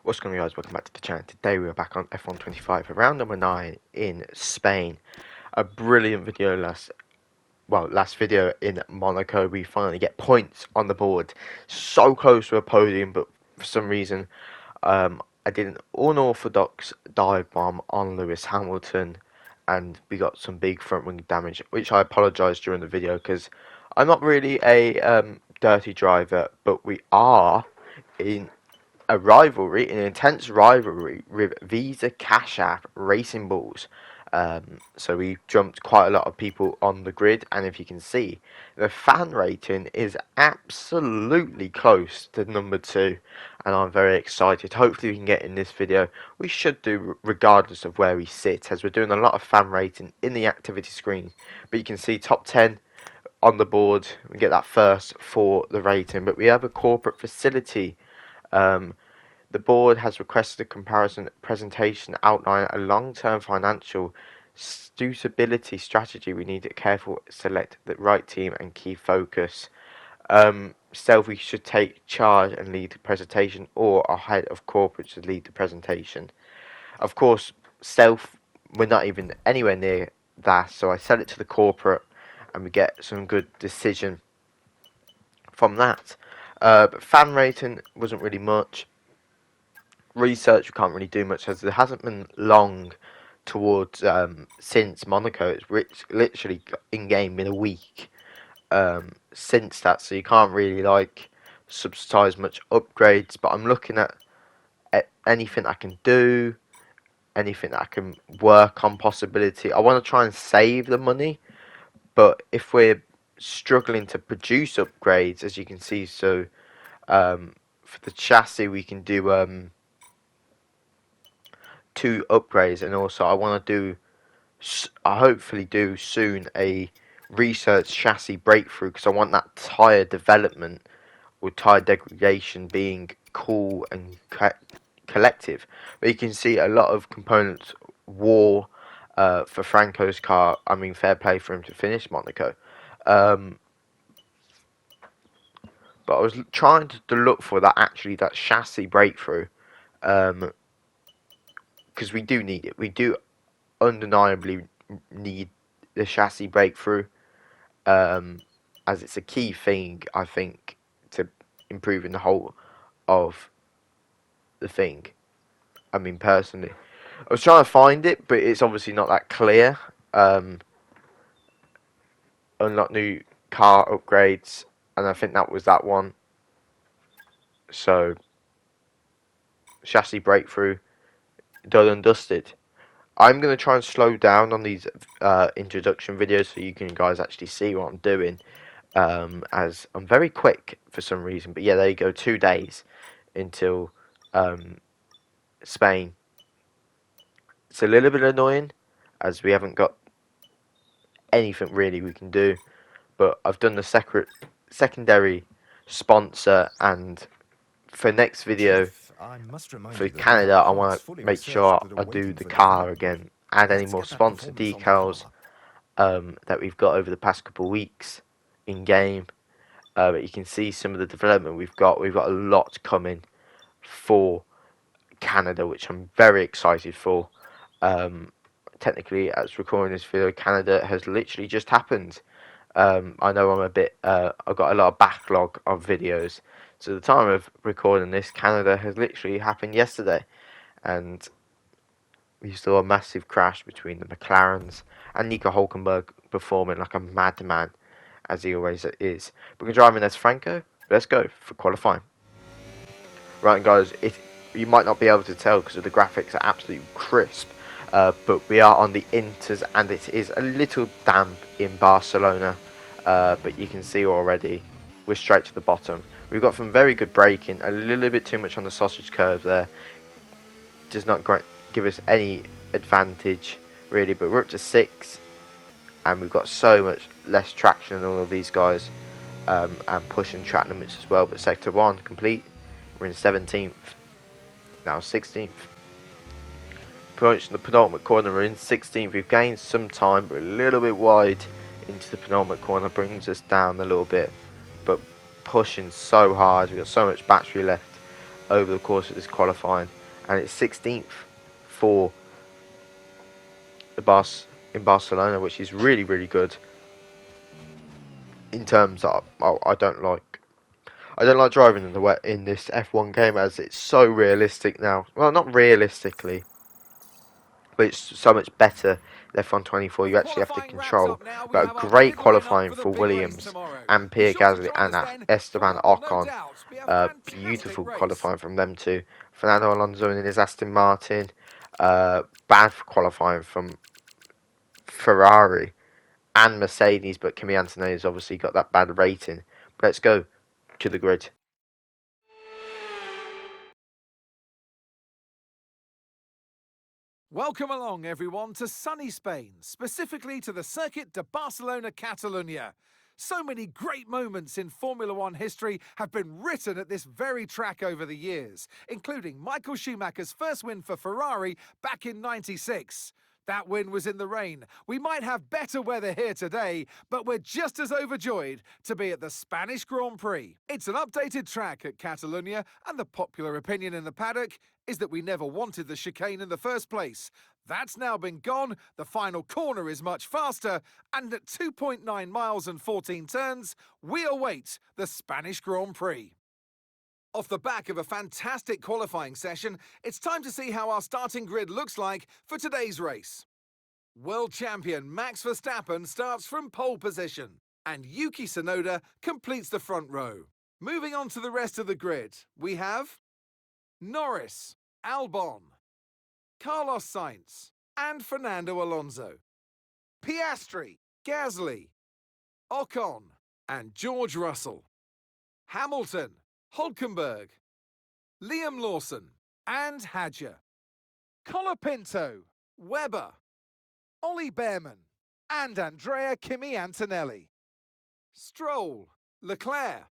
What's going on, guys? Welcome back to the channel. Today we are back on F125 round number 9 in Spain. A brilliant video last video in Monaco. We finally get points on the board. So close to a podium, but for some reason I did an unorthodox dive bomb on Lewis Hamilton and we got some big front wing damage, which I apologise during the video because I'm not really a dirty driver, but we are in an intense rivalry with Visa Cash App Racing Bulls. So we jumped quite a lot of people on the grid, and if you can see, the fan rating is absolutely close to number 2, and I'm very excited. Hopefully we can get in this video. We should do regardless of where we sit, as we're doing a lot of fan rating in the activity screen. But you can see top 10 on the board. We get that first for the rating, but we have a corporate facility. The board has requested a comparison presentation outlining a long-term financial suitability strategy. We need to carefully select the right team and key focus. Selfie should take charge and lead the presentation, or our head of corporate should lead the presentation. Of course, we're not even anywhere near that, so I sell it to the corporate and we get some good decision from that. But fan rating wasn't really much. Research, we can't really do much as there hasn't been long towards since Monaco. It's literally in game in a week since that, so you can't really like subsidize much upgrades. But I'm looking at anything I can do, anything that I can work on. Possibility, I want to try and save the money, but if we're struggling to produce upgrades, as you can see, so for the chassis we can do 2 upgrades, and also I want to hopefully do soon a research chassis breakthrough, because I want that tyre development or tyre degradation being cool and collective. But you can see a lot of components war for Franco's car. I mean, fair play for him to finish Monaco. But I was trying to look for that chassis breakthrough, because we do need it. We do undeniably need the chassis breakthrough, as it's a key thing, I think, to improving the whole of the thing. I mean, personally, I was trying to find it, but it's obviously not that clear. Unlock new car upgrades, and I think that was that one. So, chassis breakthrough, done and dusted. I'm going to try and slow down on these introduction videos so you can guys actually see what I'm doing, as I'm very quick for some reason. But yeah, there you go, 2 days until Spain. It's a little bit annoying as we haven't got anything really we can do, but I've done the secondary sponsor, and for next video for Canada I want to make sure I do the car again, add any more sponsor decals that we've got over the past couple of weeks in game. But you can see some of the development we've got a lot coming for Canada, which I'm very excited for. Technically, as recording this video, Canada has literally just happened. I know I'm a bit I've got a lot of backlog of videos, so the time of recording this, Canada has literally happened yesterday, and we saw a massive crash between the McLarens and Nico Hulkenberg performing like a madman, as he always is. We're driving as Franco. Let's go for qualifying. Right, guys, you might not be able to tell because the graphics are absolutely crisp, but we are on the Inters, and it is a little damp in Barcelona, but you can see already we're straight to the bottom. We've got some very good braking, a little bit too much on the sausage curve there. Does not give us any advantage really, but we're up to 6, and we've got so much less traction than all of these guys, and pushing track limits as well. But sector 1 complete. We're in 17th, now 16th. Approaching the penultimate corner, we're in 16th. We've gained some time, but a little bit wide into the penultimate corner brings us down a little bit. But pushing so hard, we've got so much battery left. over the course of this qualifying, and it's 16th for the in Barcelona, which is really good. In terms of, I don't like driving in the wet in this F1 game, as it's so realistic now. Well, not realistically, but it's so much better than F124. You actually have to control. But a great qualifying for Williams and Pierre Gasly and Esteban Ocon. Beautiful qualifying from them two. Fernando Alonso in his Aston Martin. Bad qualifying from Ferrari and Mercedes, but Kimi Antonelli's obviously got that bad rating. But let's go to the grid. Welcome along, everyone, to sunny Spain, specifically to the Circuit de Barcelona, Catalunya. So many great moments in Formula One history have been written at this very track over the years, including Michael Schumacher's first win for Ferrari back in '96. That win was in the rain. We might have better weather here today, but we're just as overjoyed to be at the Spanish Grand Prix. It's an updated track at Catalunya, and the popular opinion in the paddock is that we never wanted the chicane in the first place. That's now been gone, the final corner is much faster, and at 2.9 miles and 14 turns, we await the Spanish Grand Prix. Off the back of a fantastic qualifying session, it's time to see how our starting grid looks like for today's race. World champion Max Verstappen starts from pole position, and Yuki Tsunoda completes the front row. Moving on to the rest of the grid, we have Norris, Albon, Carlos Sainz, and Fernando Alonso. Piastri, Gasly, Ocon, and George Russell. Hamilton, Hülkenberg, Liam Lawson, and Hadjar. Colapinto, Webber, Ollie Behrman, and Andrea Kimi Antonelli. Stroll, Leclerc,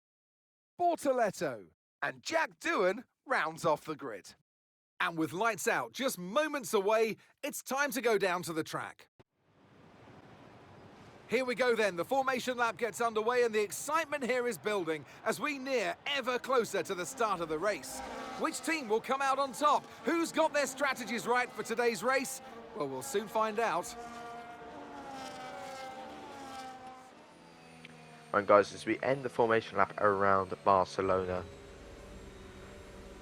Bortoletto, and Jack Doohan rounds off the grid. And with lights out just moments away, it's time to go down to the track. Here we go then, the formation lap gets underway and the excitement here is building as we near ever closer to the start of the race. Which team will come out on top? Who's got their strategies right for today's race? Well, we'll soon find out. Right guys, as we end the formation lap around Barcelona.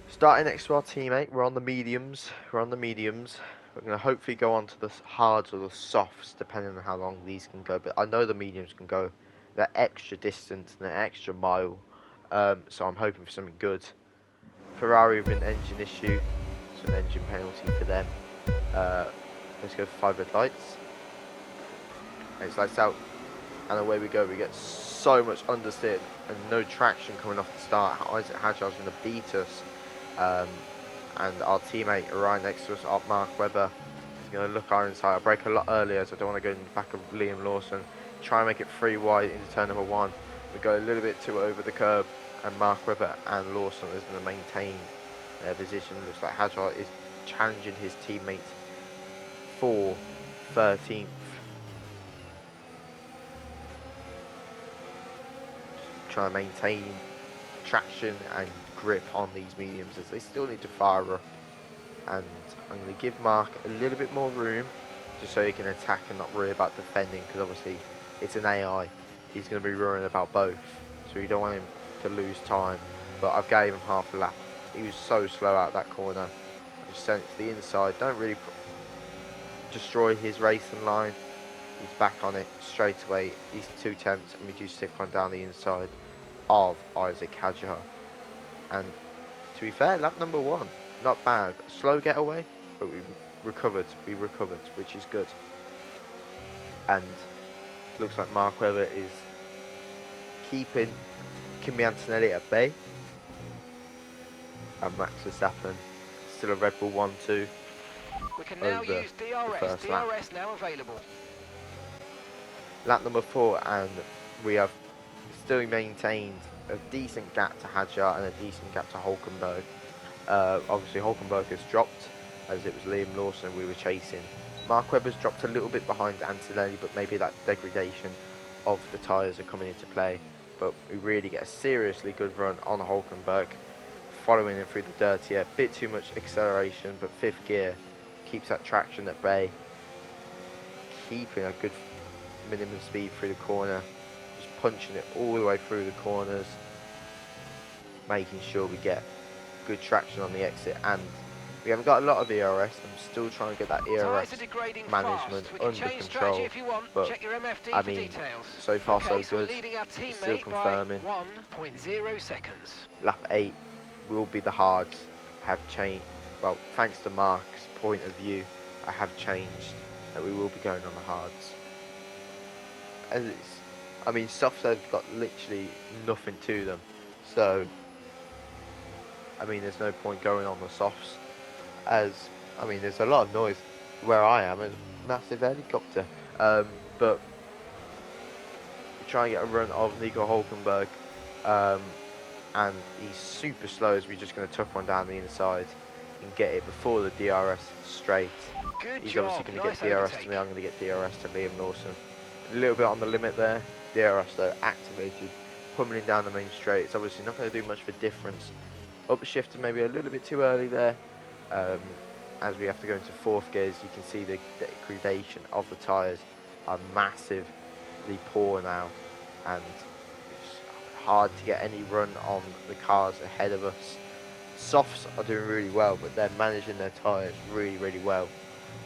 Starting next to our teammate, we're on the mediums. We're going to hopefully go on to the hards or the softs, depending on how long these can go. But I know the mediums can go that extra distance and that extra mile. So I'm hoping for something good. Ferrari with an engine issue, so an engine penalty for them. Let's go for 5 red lights. And it's lights out. And away we go. We get so much understeer and no traction coming off the start. Isaac Hadjar's going to beat us. And our teammate right next to us, Mark Webber, is going to look our inside. I brake a lot earlier, so I don't want to go in the back of Liam Lawson. Try and make it 3 wide into turn number 1. We go a little bit too over the curb, and Mark Webber and Lawson is going to maintain their position. Looks like Hadjar is challenging his teammate for 13th. Try and maintain traction and grip on these mediums as they still need to fire up, and I'm going to give Mark a little bit more room just so he can attack and not worry about defending, because obviously it's an AI, he's going to be worrying about both, so you don't want him to lose time. But I've gave him half a lap. He was so slow out that corner. I just sent it to the inside, don't really destroy his racing line. He's back on it straight away. These 2 tenths, and we do stick on down the inside of Isaac Hadjar. And to be fair, lap number 1, not bad. Slow getaway, but we recovered, which is good. And looks like Mark Webber is keeping Kimi Antonelli at bay. And Max Verstappen still a Red Bull 1-2. We can now use DRS. DRS now available. Lap number 4, and we have still maintained a decent gap to Hadjar and a decent gap to Hülkenberg. Obviously Hülkenberg has dropped, as it was Liam Lawson we were chasing. Mark Webber's dropped a little bit behind Antonelli, but maybe that degradation of the tyres are coming into play. But we really get a seriously good run on Hülkenberg. following him through the dirt here. A bit too much acceleration, but 5th gear keeps that traction at bay. Keeping a good minimum speed through the corner. Just punching it all the way through the corners. Making sure we get good traction on the exit, and we haven't got a lot of ERS. I'm still trying to get that ERS management under control, but I mean, so far so good. It's still confirming. 1.0 seconds. Lap 8 will be the hards. Have changed. Well, thanks to Mark's point of view, I have changed that we will be going on the hards. As it's, I mean, softs have got literally nothing to them, so I mean, there's no point going on the softs, as, I mean, there's a lot of noise where I am, a massive helicopter, but we try and get a run of Nico Hulkenberg, and he's super slow, as we're just going to tuck one down the inside and get it before the DRS straight. He's obviously going to get DRS to me, I'm going to get DRS to Liam Lawson. A little bit on the limit there, DRS though activated, pummeling down the main straight. It's obviously not going to do much of a difference. Upshifter maybe a little bit too early there. As we have to go into 4th gears, you can see the degradation of the tyres are massively poor now, and it's hard to get any run on the cars ahead of us. Softs are doing really well, but they're managing their tyres really, really well.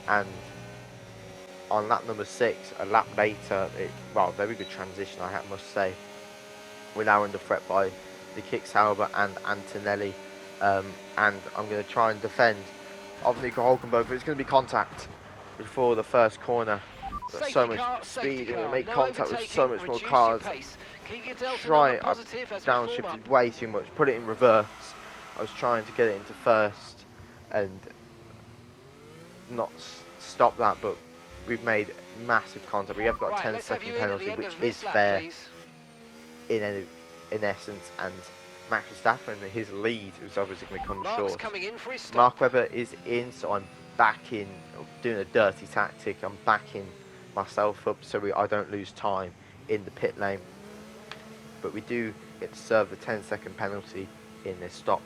And on lap number 6, a lap later, well, very good transition, I must say. We're now under threat by the Kicksauber and Antonelli, and I'm going to try and defend of Nico Hulkenberg, but it's going to be contact before the first corner. Got so much speed, and we make contact with so much more cars. I've downshifted way too much, put it in reverse. I was trying to get it into first and not stop that, but we've made massive contact. We have got a 10-second penalty, which is fair in essence, and Max Verstappen, his lead is obviously going to come short. Mark Webber is in, so I'm backing, doing a dirty tactic. I'm backing myself up so I don't lose time in the pit lane. But we do get to serve the 10-second penalty in this stop.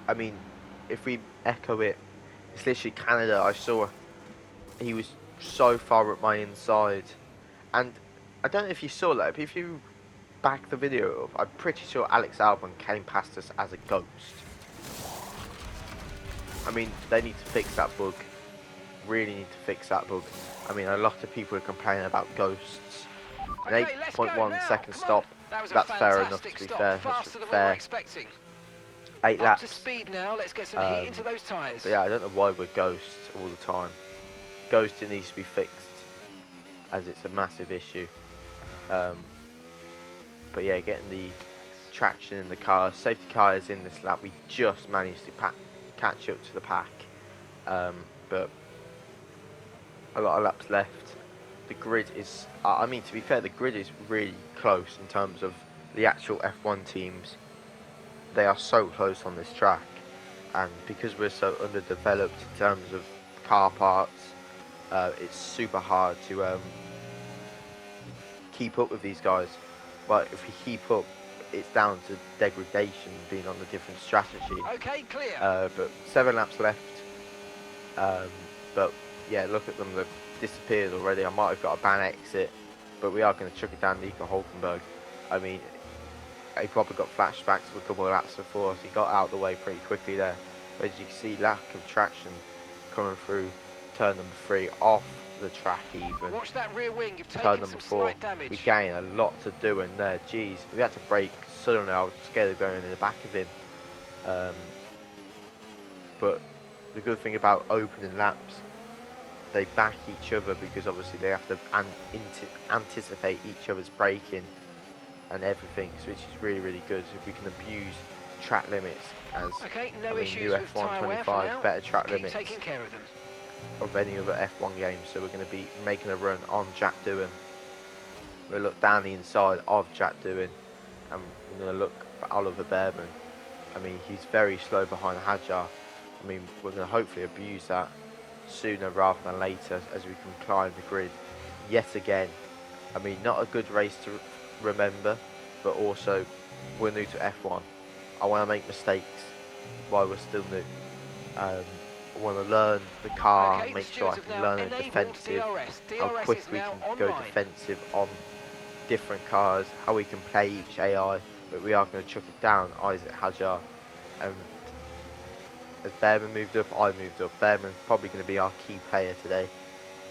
I mean, if we echo it, it's literally Canada. I saw he was so far up my inside, and I don't know if you saw that, but if you back the video up, I'm pretty sure Alex Albon came past us as a ghost. I mean, they need to fix that bug. Really need to fix that bug. I mean, a lot of people are complaining about ghosts. An 8.1 second stop, that's fair enough, to be fair. That's fair. 8 laps. To speed now. Let's get some heat into those tyres. But yeah, I don't know why we're ghosts all the time. Ghosting needs to be fixed, as it's a massive issue. But yeah, getting the traction in the car. Safety car is in this lap. We just managed to catch up to the pack. But a lot of laps left. The grid is, I mean, to be fair, the grid is really close in terms of the actual F1 teams. They are so close on this track, and because we're so underdeveloped in terms of car parts, it's super hard to keep up with these guys. But if we keep up, it's down to degradation, being on a different strategy. Okay, clear. But 7 laps left. But yeah, look at them, they've disappeared already. I might have got a ban exit, but we are going to chuck it down Nico Hulkenberg. I mean, he probably got flashbacks of a couple of laps before us. He got out of the way pretty quickly there. But as you can see, lack of traction coming through turn number 3 off the track even. Watch that rear wing, you've taken turn number some 4, slight damage. we gain a lot to do in there. Jeez, we had to brake suddenly. I was scared of going in the back of him. But the good thing about opening laps, they back each other, because obviously they have to anticipate each other's braking and everything, so which is really, really good. So if we can abuse track limits, as no I mean, issues new with F125, better track limits taking care of them. of any other F1 game. So we're going to be making a run on Jack Doohan. We'll look down the inside of Jack Doohan, and we're going to look for Oliver Bearman. I mean, he's very slow behind Hadjar. I mean, we're going to hopefully abuse that. sooner rather than later as we can climb the grid yet again. I mean, not a good race to remember, but also we're new to F1. I want to make mistakes while we're still new. I want to learn the car, Okay, make sure I can learn the defensive, how quick we can go defensive on different cars, how we can play each AI, but we are going to chuck it down Isaac Hajar. As Behrman moved up, I moved up. Behrman's probably going to be our key player today,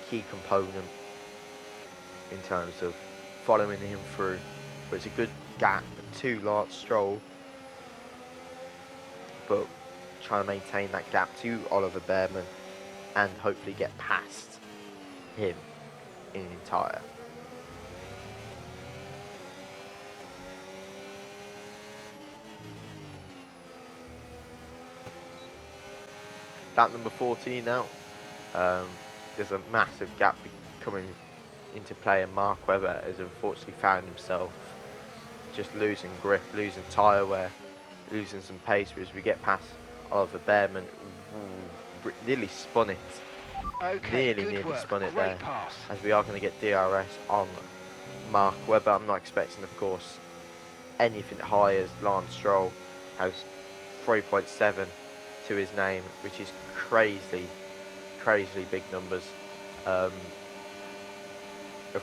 key component in terms of following him through. But it's a good gap, too large Stroll, but trying to maintain that gap to Oliver Behrman and hopefully get past him in entire. Lap number 14 now. There's a massive gap coming into play, and Mark Webber has unfortunately found himself just losing grip, losing tyre wear, losing some pace as we get past Oliver Behrman. Nearly spun it. Okay, nearly work. spun it Great there. Pass. As we are going to get DRS on Mark Webber. I'm not expecting, of course, anything high as Lance Stroll has 3.7 to his name, which is crazily big numbers. Of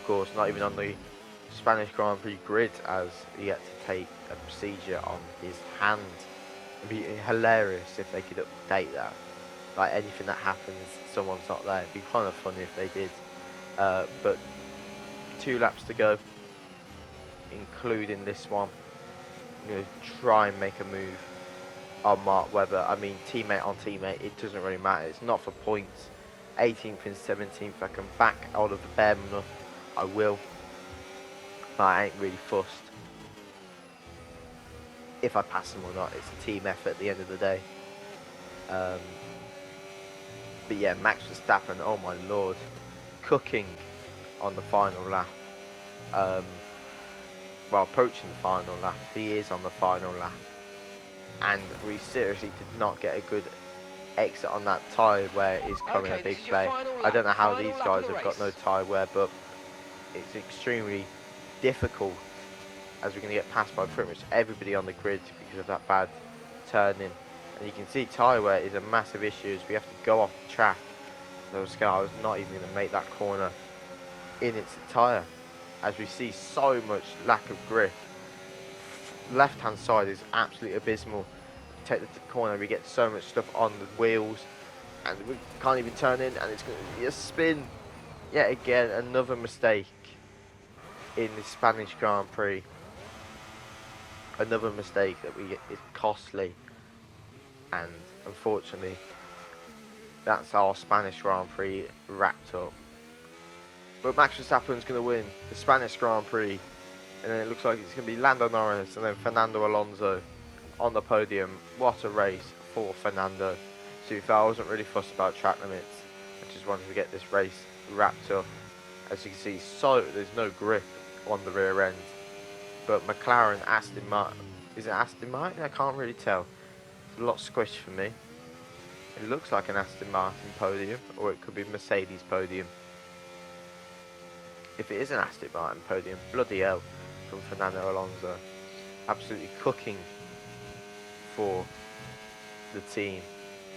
course, not even on the Spanish Grand Prix grid, as he had to take a procedure on his hand. It'd be hilarious if they could update that. Like, anything that happens, someone's not there. It'd be kind of funny if they did. But 2 laps to go, including this one. I'm going to try and make a move on Mark Webber. I mean, teammate on teammate, it doesn't really matter. It's not for points. 18th and 17th, I can back Oliver Behrman up, I will. But I ain't really fussed if I pass him or not. It's a team effort at the end of the day. But yeah, Max Verstappen, oh my lord, cooking on the final lap. Well, approaching the final lap. He is on the final lap. And we seriously did not get a good exit on that tyre wear. Is coming a big play. I don't know how these guys have got no tyre wear, but it's extremely difficult as we're going to get passed by pretty much everybody on the grid because of that bad turning. And you can see tyre wear is a massive issue as we have to go off the track. Those guys not even going to make that corner in its tyre, as we see so much lack of grip. Left hand side is absolutely abysmal. Take the corner, we get so much stuff on the wheels and we can't even turn in, and it's going to be a spin. Yet again, another mistake in the Spanish Grand Prix. Another mistake that we get is costly, and unfortunately that's our Spanish Grand Prix wrapped up. But Max Verstappen's going to win the Spanish Grand Prix, and then it looks like it's going to be Lando Norris and then Fernando Alonso on the podium. What a race for Fernando. To be fair, I wasn't really fussed about track limits. I just wanted to get this race wrapped up. As you can see, there's no grip on the rear end. But McLaren, Aston Martin, is it Aston Martin? I can't really tell. It's a lot squished for me. It looks like an Aston Martin podium, or it could be Mercedes podium. If it is an Aston Martin podium, bloody hell, from Fernando Alonso. Absolutely cooking for the team.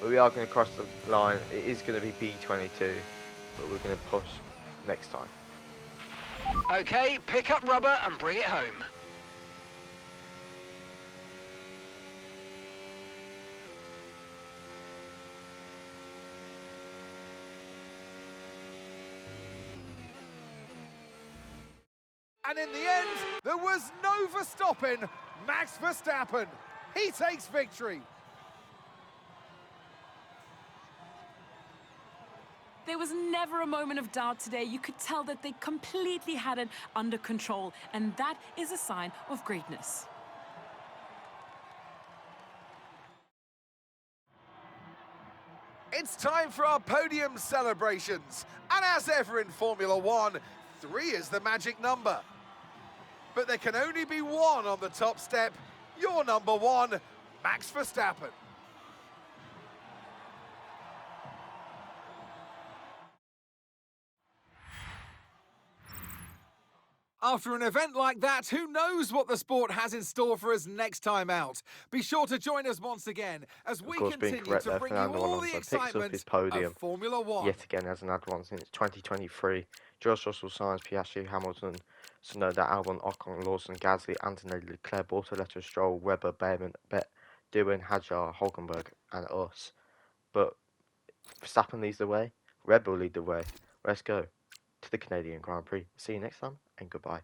But we are going to cross the line. It is going to be P22, but we're going to push next time. Okay, pick up rubber and bring it home. And in the end, there was no Verstappen. Max Verstappen, he takes victory. There was never a moment of doubt today. You could tell that they completely had it under control, and that is a sign of greatness. It's time for our podium celebrations. And as ever in Formula One, 3 is the magic number. But there can only be one on the top step. Your number 1, Max Verstappen. After an event like that, who knows what the sport has in store for us next time out? Be sure to join us once again as we Being continue correct to there, bring you Fernando all the Alonso picks up his excitement of podium Formula One. yet again as an had one since 2023. George Russell, Sainz, Piastri, Hamilton, Tsunoda, Albon, Ocon, Lawson, Gasly, Antonelli, Leclerc, Bortoleto, Stroll, Webber, Behrman, Doohan, Hadjar, Hulkenberg, and us. But Verstappen leads the way, Red Bull lead the way. Let's go to the Canadian Grand Prix. See you next time, and goodbye.